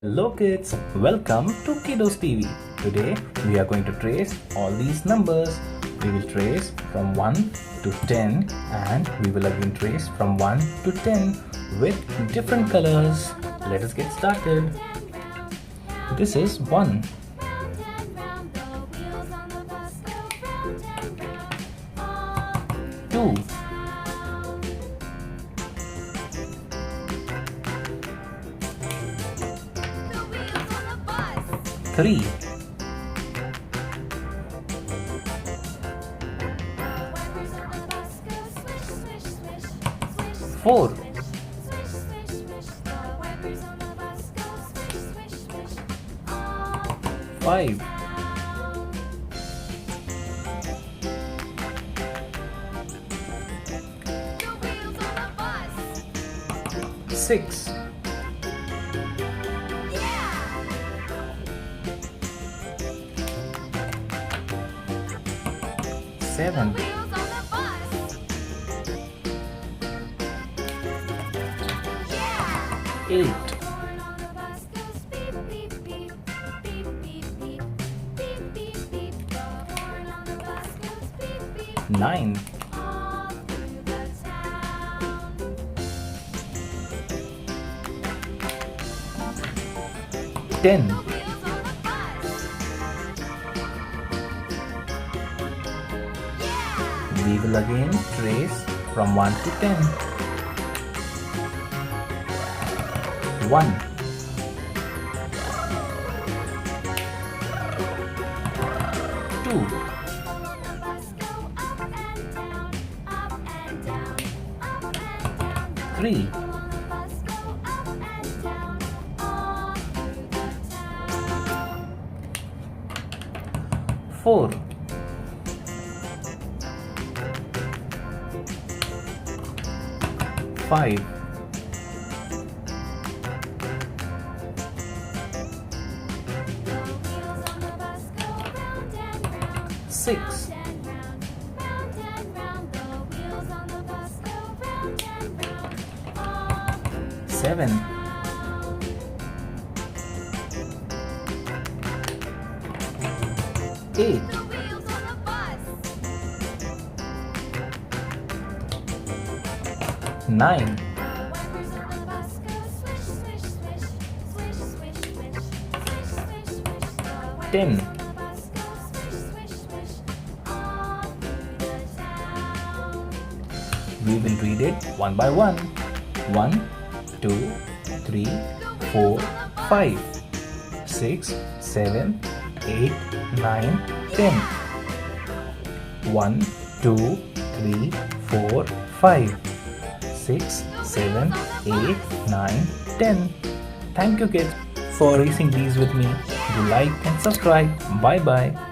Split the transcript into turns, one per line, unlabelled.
Hello kids, welcome to KiddosTV. Today we are going to trace all these numbers. We will trace from 1 to 10 and we will again trace from 1 to 10 with different colors. Let us get started. This is 1. Two. 3. 4. 5. 6. 7. 8. 9. 10. We will again trace from 1 to 10. 1. 2. 3. 4. 5. 6. 7. 8. 9. 10. We will read it one by one. 1, 2, 3, 4, 5, 6, 7, 8, 9, 10. 1, 2, 3, 4, 5, 6, 7, 8, 9, 10. Thank you kids for racing these with me. Do like and subscribe. Bye bye.